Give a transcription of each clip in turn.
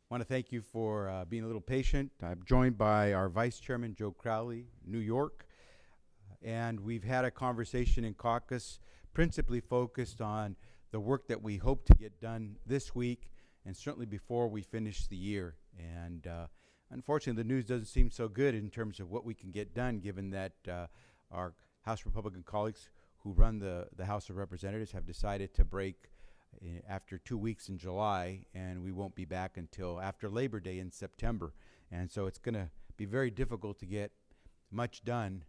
I want to thank you for being a little patient. I'm joined by our Vice Chairman, Joe Crowley, New York, and we've had a conversation in caucus principally focused on the work that we hope to get done this week and certainly before we finish the year. And unfortunately, the news doesn't seem so good in terms of what we can get done, given that our House Republican colleagues who run the House of Representatives have decided to break after 2 weeks in July, and we won't be back until after Labor Day in September. And so it's going to be very difficult to get much done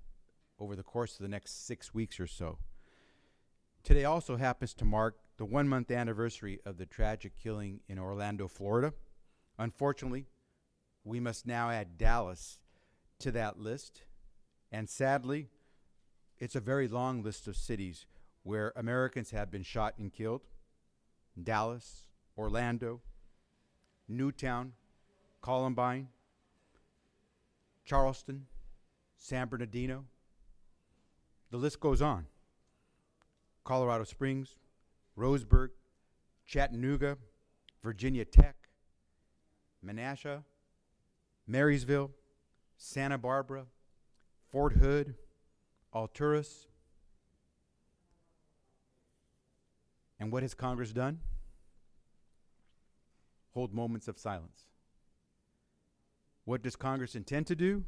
over the course of the next 6 weeks or so. Today also happens to mark the 1 month anniversary of the tragic killing in Orlando, Florida. Unfortunately, we must now add Dallas to that list. And sadly, it's a very long list of cities where Americans have been shot and killed. Dallas, Orlando, Newtown, Columbine, Charleston, San Bernardino. The list goes on. Colorado Springs, Roseburg, Chattanooga, Virginia Tech, Menasha, Marysville, Santa Barbara, Fort Hood, Alturas. And what has Congress done? Hold moments of silence. What does Congress intend to do?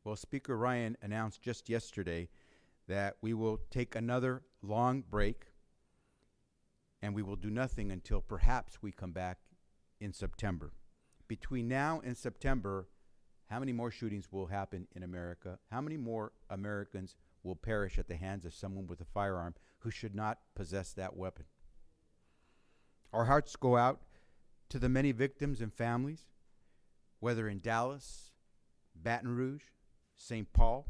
Well, Speaker Ryan announced just yesterday that we will take another long break and we will do nothing until perhaps we come back in September. Between now and September, how many more shootings will happen in America? How many more Americans will perish at the hands of someone with a firearm who should not possess that weapon? Our hearts go out to the many victims and families, whether in Dallas, Baton Rouge, St. Paul,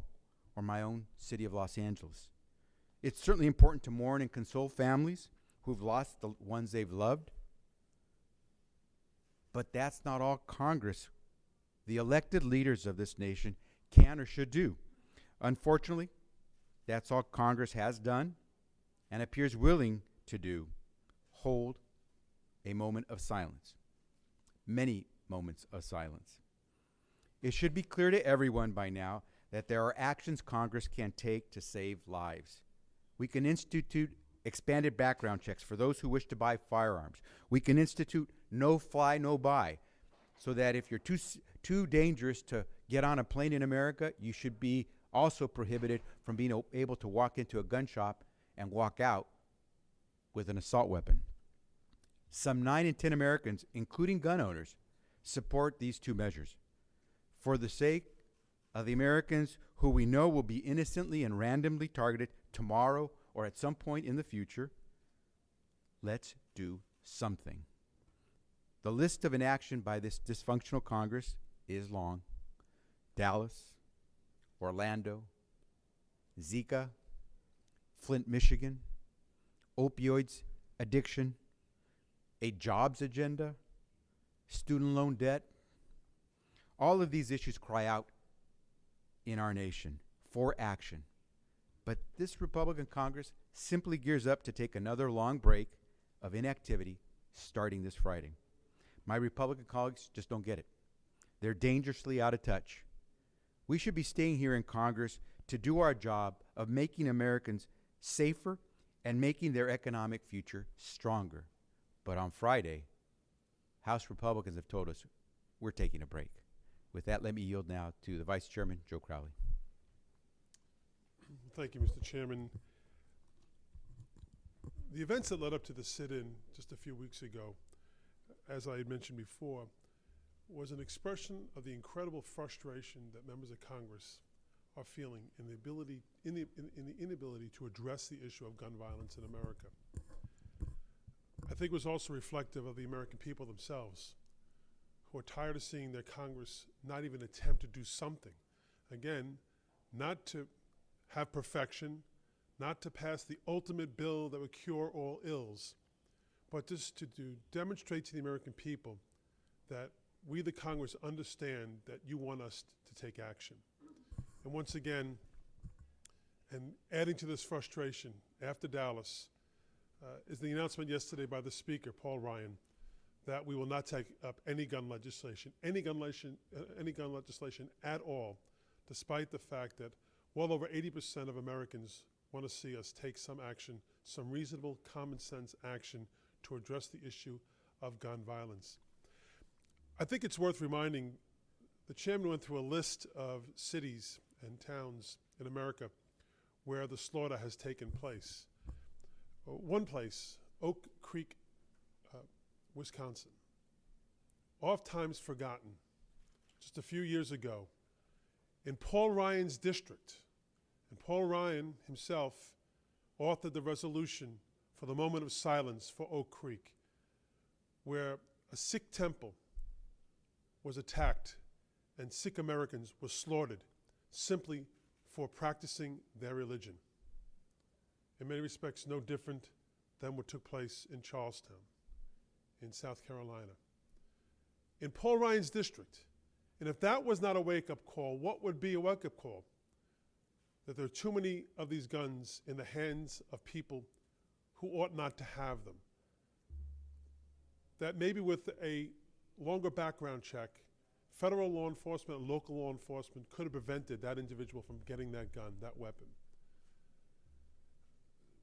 or my own city of Los Angeles. It's certainly important to mourn and console families who've lost the ones they've loved. But that's not all Congress, the elected leaders of this nation, can or should do. Unfortunately, that's all Congress has done and appears willing to do: hold a moment of silence. Many moments of silence. It should be clear to everyone by now that there are actions Congress can take to save lives. We can institute expanded background checks for those who wish to buy firearms. We can institute no fly, no buy, so that if you're too dangerous to get on a plane in America, you should be also prohibited from being able to walk into a gun shop and walk out with an assault weapon. Some 9 in 10 Americans, including gun owners, support these two measures. For the sake of the Americans who we know will be innocently and randomly targeted tomorrow or at some point in the future, let's do something. The list of inaction by this dysfunctional Congress is long. Dallas, Orlando, Zika, Flint, Michigan, opioids addiction, a jobs agenda, student loan debt. All of these issues cry out in our nation for action. But this Republican Congress simply gears up to take another long break of inactivity starting this Friday. My Republican colleagues just don't get it. They're dangerously out of touch. We should be staying here in Congress to do our job of making Americans safer and making their economic future stronger. But on Friday, House Republicans have told us we're taking a break. With that, let me yield now to the Vice Chairman, Joe Crowley. Thank you, Mr. Chairman. The events that led up to the sit-in just a few weeks ago, as I had mentioned before, was an expression of the incredible frustration that members of Congress are feeling in the inability to address the issue of gun violence in America. I think it was also reflective of the American people themselves, who are tired of seeing their Congress not even attempt to do something. Again, not to have perfection, not to pass the ultimate bill that would cure all ills, but just to demonstrate to the American people that we, the Congress, understand that you want us to take action. And once again, and adding to this frustration, after Dallas, is the announcement yesterday by the Speaker, Paul Ryan, that we will not take up any gun legislation at all, despite the fact that well over 80% of Americans want to see us take some action, some reasonable, common sense action to address the issue of gun violence. I think it's worth reminding, the chairman went through a list of cities and towns in America where the slaughter has taken place. One place, Oak Creek, Wisconsin, oft-times forgotten, just a few years ago, in Paul Ryan's district. And Paul Ryan himself authored the resolution for the moment of silence for Oak Creek, where a Sikh temple was attacked and Sikh Americans were slaughtered simply for practicing their religion. In many respects, no different than what took place in Charlestown, in South Carolina. In Paul Ryan's district, and if that was not a wake-up call, what would be a wake-up call? That there are too many of these guns in the hands of people who ought not to have them. That maybe with a longer background check, federal law enforcement and local law enforcement could have prevented that individual from getting that gun, that weapon.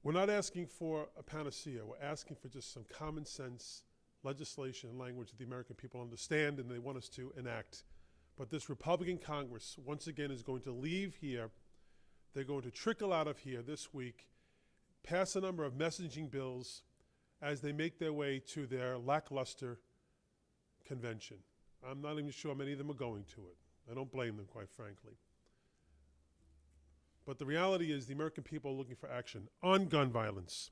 We're not asking for a panacea. We're asking for just some common sense legislation and language that the American people understand and they want us to enact. But this Republican Congress, once again, is going to leave here. They're going to trickle out of here this week, pass a number of messaging bills as they make their way to their lackluster convention. I'm not even sure many of them are going to it. I don't blame them, quite frankly. But the reality is the American people are looking for action on gun violence,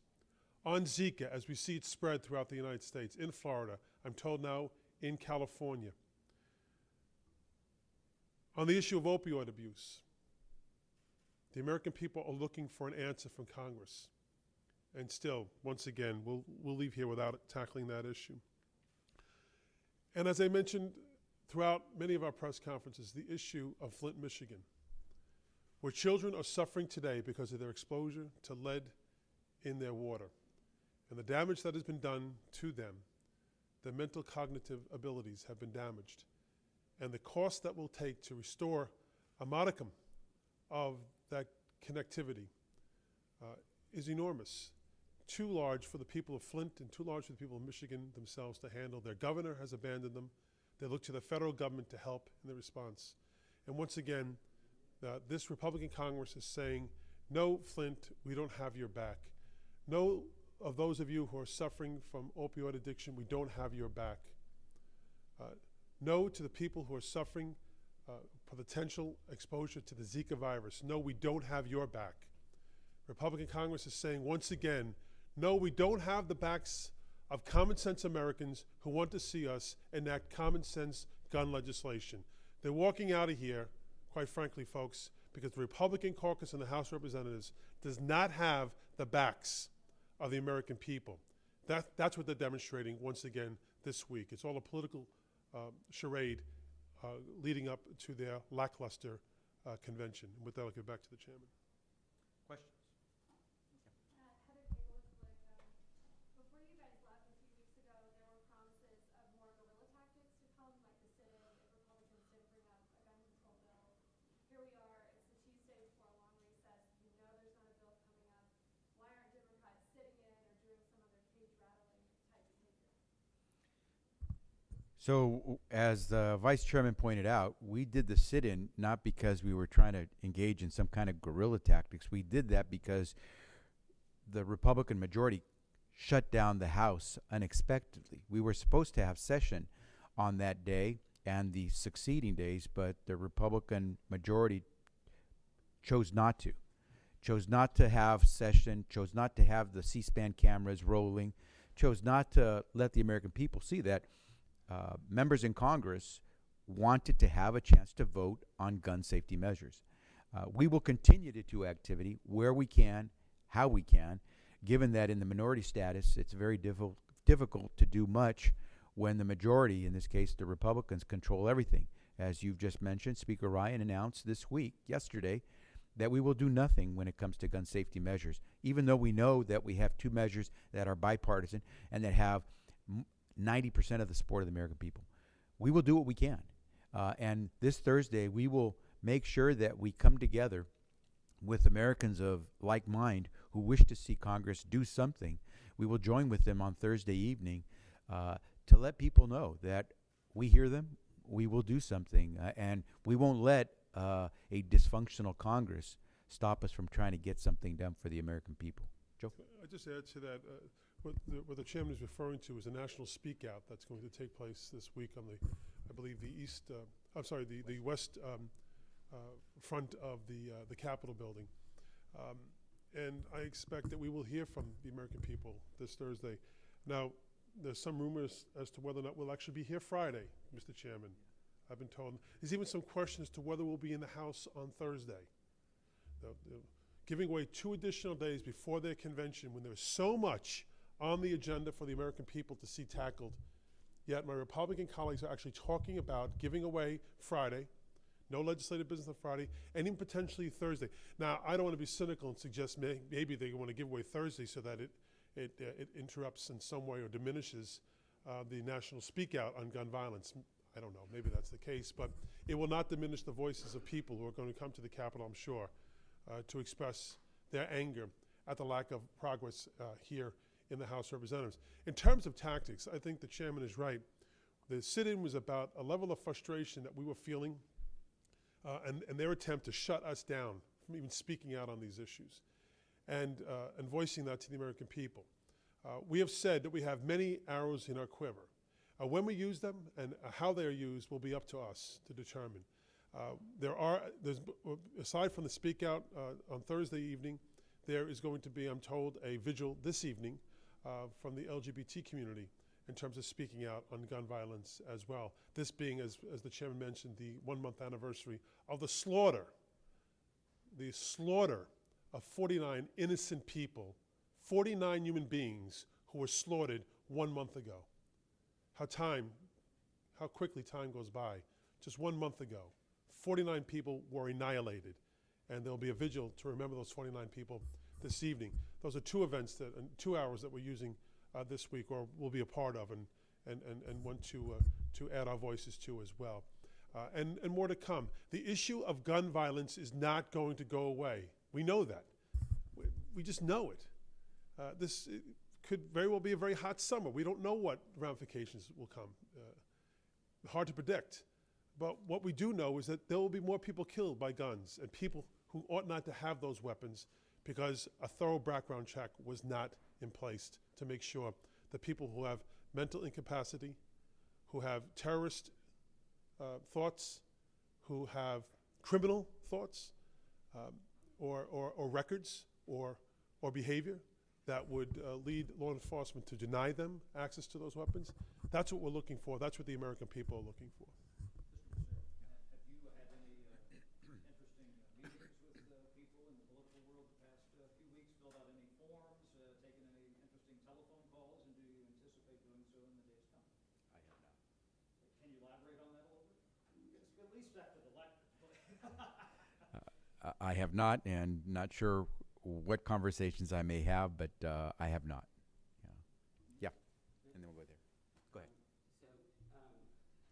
on Zika, as we see it spread throughout the United States, in Florida, I'm told now in California, on the issue of opioid abuse. The American people are looking for an answer from Congress. And still, once again, we'll leave here without tackling that issue. And as I mentioned throughout many of our press conferences, the issue of Flint, Michigan, where children are suffering today because of their exposure to lead in their water. And the damage that has been done to them, their mental cognitive abilities have been damaged. And the cost that will take to restore a modicum of that connectivity is enormous. Too large for the people of Flint and too large for the people of Michigan themselves to handle. Their governor has abandoned them. They look to the federal government to help in the response. And once again, this Republican Congress is saying, no, Flint, we don't have your back. No, of those of you who are suffering from opioid addiction, we don't have your back. No to the people who are suffering potential exposure to the Zika virus. No, we don't have your back. Republican Congress is saying once again, no, we don't have the backs of common sense Americans who want to see us enact common sense gun legislation. They're walking out of here, quite frankly, folks, because the Republican caucus in the House of Representatives does not have the backs of the American people. That's what they're demonstrating once again this week. It's all a political charade leading up to their lackluster convention. And with that, I'll give back to the chairman. Questions? Before you guys left a few weeks ago, there were promises of more guerrilla tactics to come, like the sit-in if Republicans didn't bring up a gun control bill. Here we are, it's the Tuesday before a long recess. You know there's not a bill coming up. Why aren't Democrats sitting in or doing some other cage-rattling type behavior? So, as the vice chairman pointed out, we did the sit-in not because we were trying to engage in some kind of guerrilla tactics. We did that because the Republican majority shut down the House unexpectedly. We were supposed to have session on that day and the succeeding days, but the Republican majority chose not to have session, chose not to have the C-SPAN cameras rolling, chose not to let the American people see that members in Congress wanted to have a chance to vote on gun safety measures. We will continue to do activity where we can, how we can, given that in the minority status, it's very difficult to do much when the majority, in this case the Republicans, control everything. As you've just mentioned, Speaker Ryan announced yesterday, that we will do nothing when it comes to gun safety measures, even though we know that we have two measures that are bipartisan and that have 90% of the support of the American people. We will do what we can. And this Thursday, we will make sure that we come together with Americans of like mind who wish to see Congress do something. We will join with them on Thursday evening to let people know that we hear them, we will do something, and we won't let a dysfunctional Congress stop us from trying to get something done for the American people. Joe? I just add to that, what the chairman is referring to is a national speak out that's going to take place this week on the, I believe, the west front of the Capitol building. And I expect that we will hear from the American people this Thursday. Now, there's some rumors as to whether or not we'll actually be here Friday, Mr. Chairman. I've been told. There's even some questions to whether we'll be in the House on Thursday. Giving away 2 additional days before their convention when there's so much on the agenda for the American people to see tackled. Yet my Republican colleagues are actually talking about giving away Friday, no legislative business on Friday, and even potentially Thursday. Now, I don't want to be cynical and suggest maybe they want to give away Thursday so that it interrupts in some way or diminishes the national speak out on gun violence. I don't know, maybe that's the case, but it will not diminish the voices of people who are going to come to the Capitol, I'm sure, to express their anger at the lack of progress here in the House of Representatives. In terms of tactics, I think the chairman is right. The sit-in was about a level of frustration that we were feeling and their attempt to shut us down from even speaking out on these issues and voicing that to the American people. We have said that we have many arrows in our quiver. When we use them and how they are used will be up to us to determine. Aside from the speak out on Thursday evening, there is going to be, I'm told, a vigil this evening from the LGBT community in terms of speaking out on gun violence as well. This being, as the chairman mentioned, the 1-month anniversary of the slaughter of 49 innocent people, 49 human beings who were slaughtered 1 month ago. How quickly time goes by. Just 1 month ago, 49 people were annihilated, and there'll be a vigil to remember those 49 people this evening. Those are 2 events, 2 hours that we're using this week, or will be a part of, and want to add our voices to as well. And more to come. The issue of gun violence is not going to go away. We know that. We just know it. It could very well be a very hot summer. We don't know what ramifications will come. Hard to predict. But what we do know is that there will be more people killed by guns and people who ought not to have those weapons because a thorough background check was not in place to make sure that people who have mental incapacity, who have terrorist thoughts, who have criminal thoughts, or records, or behavior that would lead law enforcement to deny them access to those weapons. That's what we're looking for. That's what the American people are looking for. Have you had any interesting meetings with people in the political world the past few weeks, filled out any forms, taken any interesting telephone calls, and do you anticipate doing so in the days coming? I have not. Can you elaborate on that a little bit? At least after the lecture. I have not, and not sure what conversations I may have, but I have not. Yeah. And then we'll go there. Go ahead. So,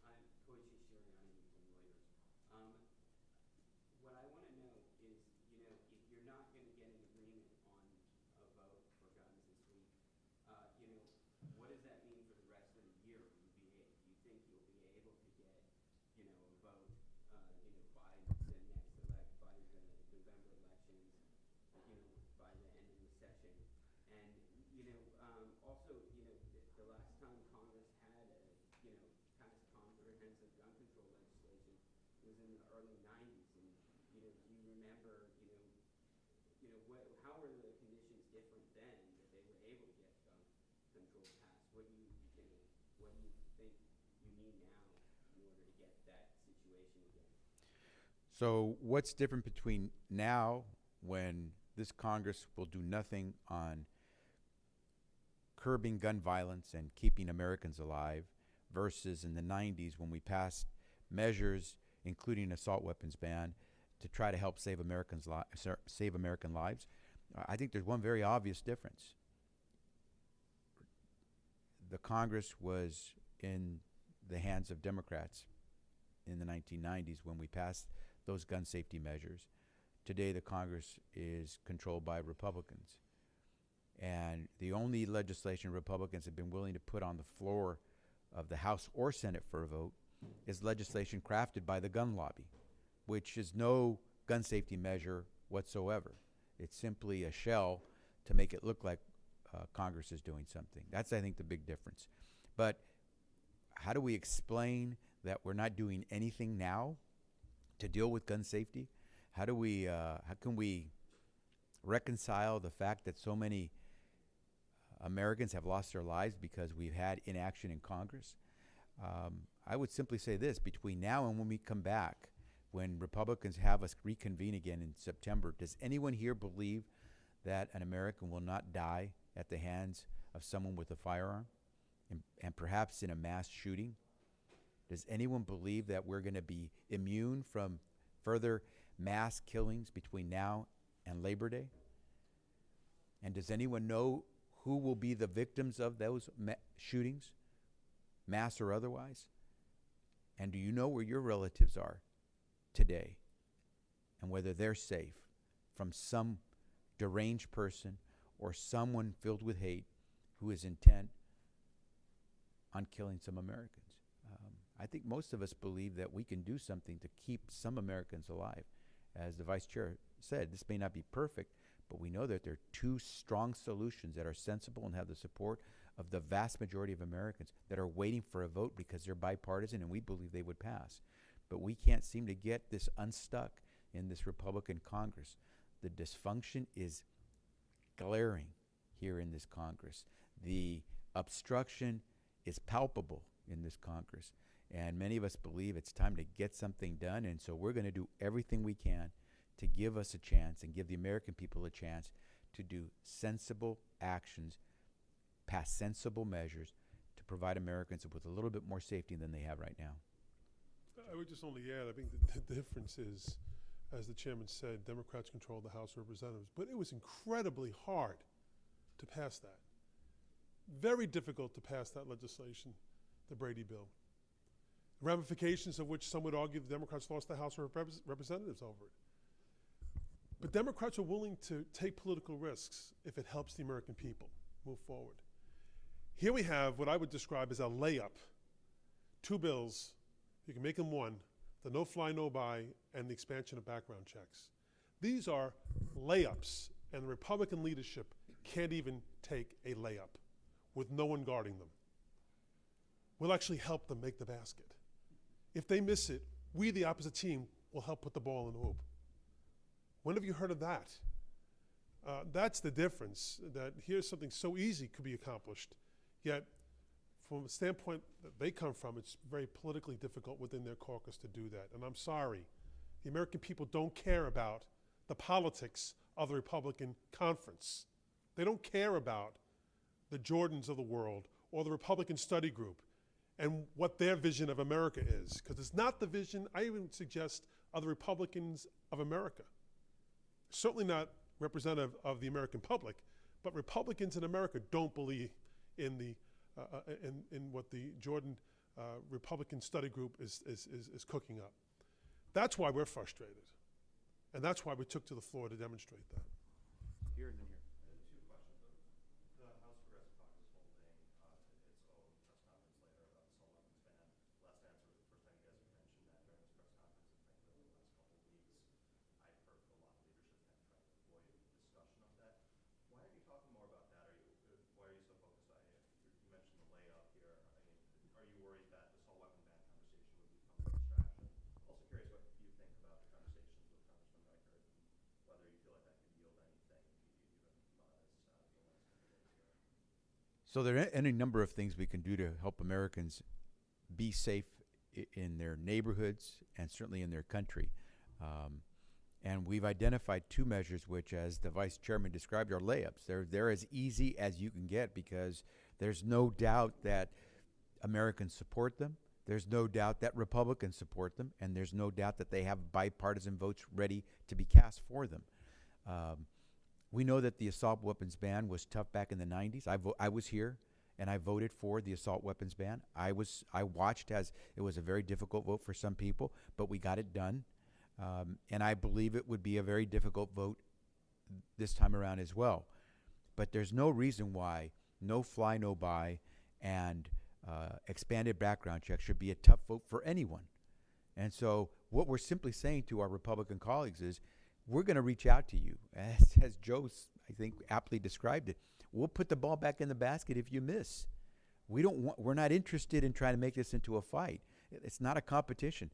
I'm Coach Sirianni from Reuters. What I want to know is, if you're not going to get an agreement on a vote for guns this week, what does that mean for the rest of the year? Do you think you'll be able to get, a vote, by the November elections, by the end of the session? And, also, the last time Congress had passed comprehensive gun control legislation was in the early 90s. And, do you remember, how were the conditions different then that they were able to get gun control passed? What do you think you need now in order to get that situation again? So what's different between now, when this Congress will do nothing on curbing gun violence and keeping Americans alive, versus in the 90s when we passed measures, including assault weapons ban, to try to help save American lives? I think there's one very obvious difference. the Congress was in the hands of Democrats in the 1990s when we passed those gun safety measures. Today, the Congress is controlled by Republicans. And the only legislation Republicans have been willing to put on the floor of the House or Senate for a vote is legislation crafted by the gun lobby, which is no gun safety measure whatsoever. It's simply a shell to make it look like Congress is doing something. That's, I think, the big difference. But how do we explain that we're not doing anything now to deal with gun safety? How can we reconcile the fact that so many Americans have lost their lives because we've had inaction in Congress? I would simply say this: between now and when we come back, when Republicans have us reconvene again in September, does anyone here believe that an American will not die at the hands of someone with a firearm and perhaps in a mass shooting? Does anyone believe that we're going to be immune from further mass killings between now and Labor Day? And does anyone know who will be the victims of those shootings, mass or otherwise? And do you know where your relatives are today and whether they're safe from some deranged person or someone filled with hate who is intent on killing some Americans? I think most of us believe that we can do something to keep some Americans alive. As the Vice Chair said, this may not be perfect, but we know that there are two strong solutions that are sensible and have the support of the vast majority of Americans that are waiting for a vote because they're bipartisan and we believe they would pass. But we can't seem to get this unstuck in this Republican Congress. The dysfunction is glaring here in this Congress. The obstruction is palpable in this Congress. And many of us believe it's time to get something done. And so we're going to do everything we can to give us a chance and give the American people a chance to do sensible actions, pass sensible measures to provide Americans with a little bit more safety than they have right now. I would just only add, I think the difference is, as the chairman said, Democrats control the House of Representatives, but it was incredibly hard to pass that. Very difficult to pass that legislation, the Brady bill. Ramifications of which some would argue the Democrats lost the House of Representatives over it. But Democrats are willing to take political risks if it helps the American people move forward. Here we have what I would describe as a layup. Two bills, you can make them one, the no-fly, no-buy, and the expansion of background checks. These are layups, and the Republican leadership can't even take a layup with no one guarding them. We'll actually help them make the basket. If they miss it, we, the opposite team, will help put the ball in the hoop. When have you heard of that? That's the difference, that here's something so easy could be accomplished, yet from a standpoint that they come from, it's very politically difficult within their caucus to do that. And I'm sorry, the American people don't care about the politics of the Republican conference. They don't care about the Jordans of the world or the Republican study group and what their vision of America is, because it's not the vision, I even suggest, of the Republicans of America. Certainly not representative of the American public, but Republicans in America don't believe in the in what the Jordan Republican study group is cooking up. That's why we're frustrated, and that's why we took to the floor to demonstrate that. Here and then here. Two questions. The House Progressive Caucus holding its own press conference later about the assault weapons ban. Last answer was the first time you guys have mentioned that during this press conference, and frankly, over the last couple of weeks, I've heard a lot of leadership kind of trying to avoid discussion of that. Why aren't you talking more about that? Why are you so focused on it? You mentioned the layup here. I mean, are you worried that this whole weapon ban conversation would become a distraction? Also curious what you think about the conversations with Congressman Reichert and whether you feel like that could yield anything, even being last couple of days here. So there are any number of things we can do to help Americans be safe in their neighborhoods and certainly in their country. And we've identified two measures which, as the Vice Chairman described, are layups. They're as easy as you can get because there's no doubt that Americans support them. There's no doubt that Republicans support them. And there's no doubt that they have bipartisan votes ready to be cast for them. We know that the assault weapons ban was tough back in the 90s. I was here and I voted for the assault weapons ban. I watched as it was a very difficult vote for some people, but we got it done. And I believe it would be a very difficult vote this time around as well. But there's no reason why no fly, no buy, and expanded background check should be a tough vote for anyone. And so what we're simply saying to our Republican colleagues is, we're going to reach out to you. As Joe, I think, aptly described it, we'll put the ball back in the basket if you miss. We're not interested in trying to make this into a fight. It's not a competition.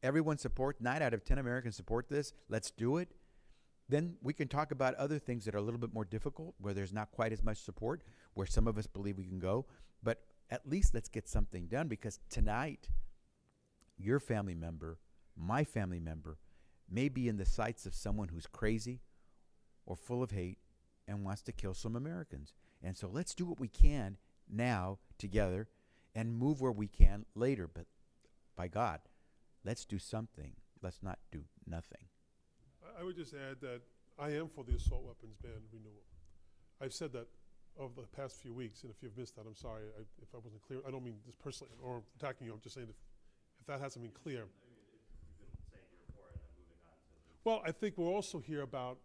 Everyone supports, 9 out of 10 Americans support this. Let's do it. Then we can talk about other things that are a little bit more difficult, where there's not quite as much support, where some of us believe we can go. But at least let's get something done, because tonight, your family member, my family member, may be in the sights of someone who's crazy or full of hate and wants to kill some Americans. And so let's do what we can now together and move where we can later. But by God, let's do something. Let's not do nothing. I would just add that I am for the assault weapons ban renewal. I've said that over the past few weeks, and if you've missed that, I'm sorry if I wasn't clear. I don't mean this personally or attacking you. I'm just saying if that hasn't been clear. You've been saying you're for it and moving on to Well, I think we're also here about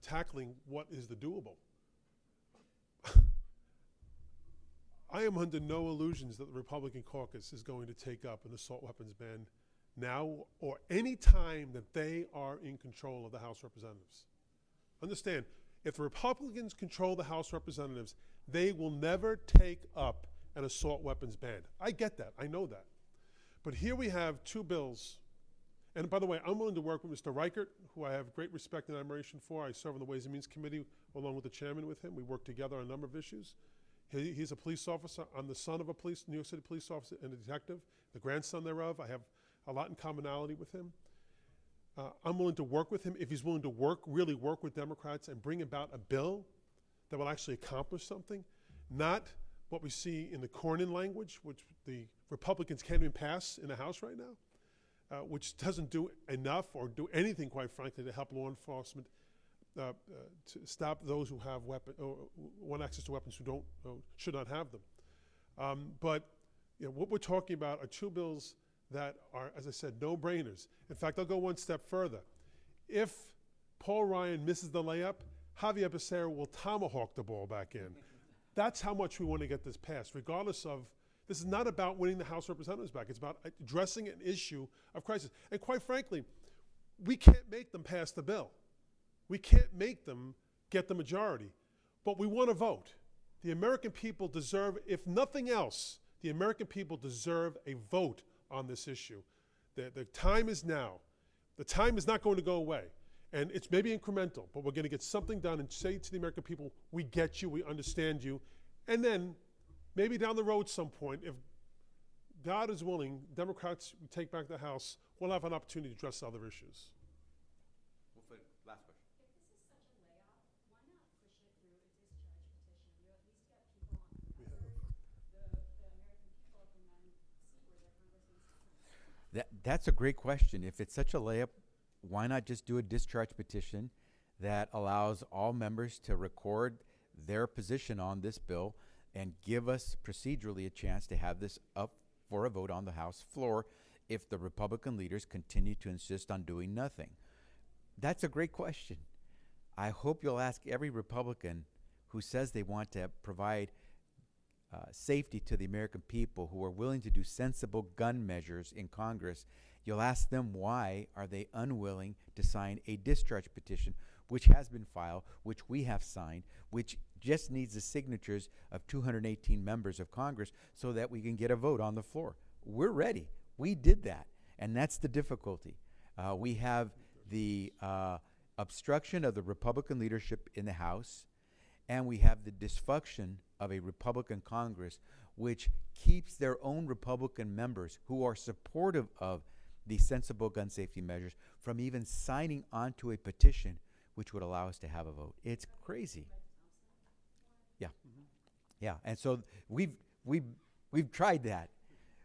tackling what is the doable. I am under no illusions that the Republican caucus is going to take up an assault weapons ban now or any time that they are in control of the House of Representatives. Understand, if the Republicans control the House of Representatives, they will never take up an assault weapons ban. I get that. I know that. But here we have 2 bills. And by the way, I'm willing to work with Mr. Reichert, who I have great respect and admiration for. I serve on the Ways and Means Committee along with the chairman with him. We work together on a number of issues. He's a police officer. I'm the son of a New York City police officer and a detective, the grandson thereof. I have a lot in commonality with him. I'm willing to work with him if he's willing to really work with Democrats and bring about a bill that will actually accomplish something, not what we see in the Cornyn language, which the Republicans can't even pass in the House right now, which doesn't do enough or do anything, quite frankly, to help law enforcement to stop those who have want access to weapons who should not have them. But what we're talking about are 2 bills that are, as I said, no-brainers. In fact, I'll go one step further. If Paul Ryan misses the layup, Xavier Becerra will tomahawk the ball back in. That's how much we want to get this passed, regardless of, this is not about winning the House of Representatives back. It's about addressing an issue of crisis. And quite frankly, we can't make them pass the bill. We can't make them get the majority. But we want to vote. The American people deserve, if nothing else, the American people deserve a vote on this issue. The time is now. The time is not going to go away. And it's maybe incremental, but we're going to get something done and say to the American people, we get you, we understand you. And then maybe down the road some point, if God is willing, Democrats take back the House, we'll have an opportunity to address other issues. Last question. If this is such a layoff, why not push it through a discharge petition? You at least get people on the record, the American people can then see where their congressman stands. That's a great question. If it's such a layup, why not just do a discharge petition that allows all members to record their position on this bill and give us procedurally a chance to have this up for a vote on the House floor if the Republican leaders continue to insist on doing nothing? That's a great question. I hope you'll ask every Republican who says they want to provide safety to the American people, who are willing to do sensible gun measures in Congress. You'll ask them why are they unwilling to sign a discharge petition, which has been filed, which we have signed, which just needs the signatures of 218 members of Congress so that we can get a vote on the floor. We're ready. We did that, and that's the difficulty. We have the obstruction of the Republican leadership in the House, and we have the dysfunction of a Republican Congress, which keeps their own Republican members who are supportive of the sensible gun safety measures from even signing onto a petition which would allow us to have a vote. It's crazy. Yeah. Yeah. And so we've tried that.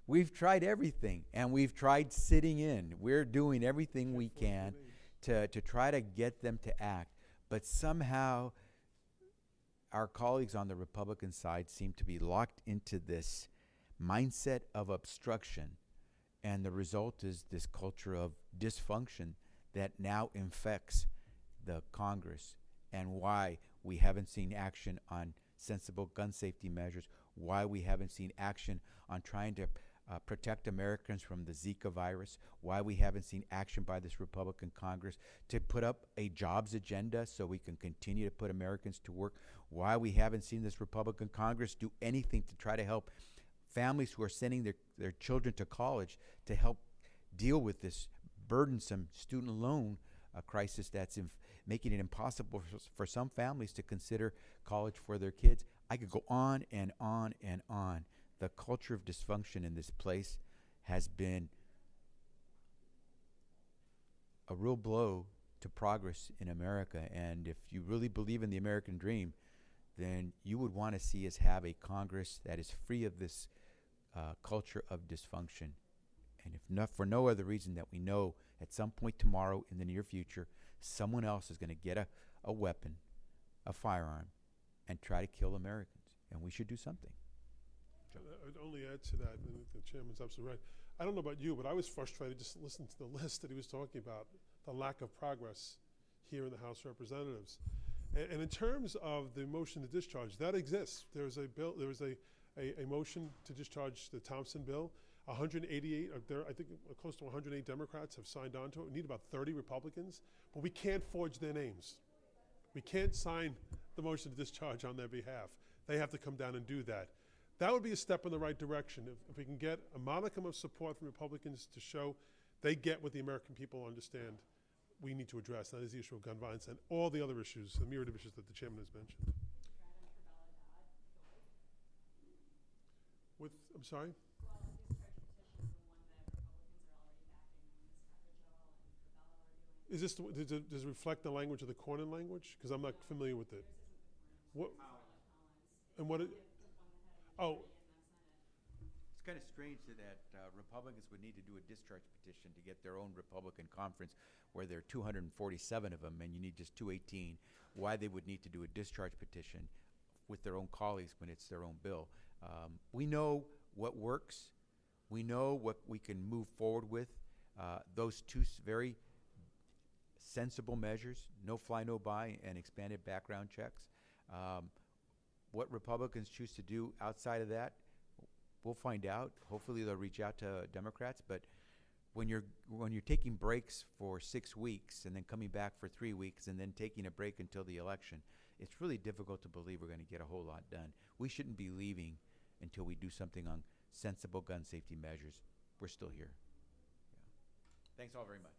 We've tried everything, and we've tried sitting in. We're doing everything we can to try to get them to act. But somehow our colleagues on the Republican side seem to be locked into this mindset of obstruction, and the result is this culture of dysfunction that now infects the Congress, and why we haven't seen action on sensible gun safety measures, why we haven't seen action on trying to protect Americans from the Zika virus, why we haven't seen action by this Republican Congress to put up a jobs agenda so we can continue to put Americans to work, why we haven't seen this Republican Congress do anything to try to help families who are sending their children to college to help deal with this burdensome student loan crisis that's making it impossible for some families to consider college for their kids. I could go on and on and on. The culture of dysfunction in this place has been a real blow to progress in America. And if you really believe in the American dream, then you would want to see us have a Congress that is free of this culture of dysfunction. And if not for no other reason that we know at some point tomorrow in the near future, someone else is going to get a weapon, a firearm, and try to kill Americans. And we should do something. I'd only add to that, and the chairman's absolutely right. I don't know about you, but I was frustrated just listening to the list that he was talking about, the lack of progress here in the House of Representatives. And in terms of the motion to discharge, that exists. There's a bill, there was a motion to discharge the Thompson bill. 188, I think close to 108 Democrats have signed on to it. We need about 30 Republicans, but we can't forge their names. We can't sign the motion to discharge on their behalf. They have to come down and do that. That would be a step in the right direction. If we can get a modicum of support from Republicans to show they get what the American people understand we need to address, that is the issue of gun violence and all the other issues, the myriad of issues that the chairman has mentioned. I'm sorry? Is this, does it reflect the language of the Cornyn language? Because I'm not familiar with it. What? And what? Oh. It's kind of strange that Republicans would need to do a discharge petition to get their own Republican conference where there are 247 of them and you need just 218. Why they would need to do a discharge petition with their own colleagues when it's their own bill. We know what works. We know what we can move forward with. Those two very sensible measures, no fly, no buy, and expanded background checks. What Republicans choose to do outside of that, we'll find out. Hopefully they'll reach out to Democrats, but when you're taking breaks for 6 weeks and then coming back for 3 weeks and then taking a break until the election, it's really difficult to believe we're going to get a whole lot done. We shouldn't be leaving until we do something on sensible gun safety measures. We're still here. Yeah. Thanks all very much.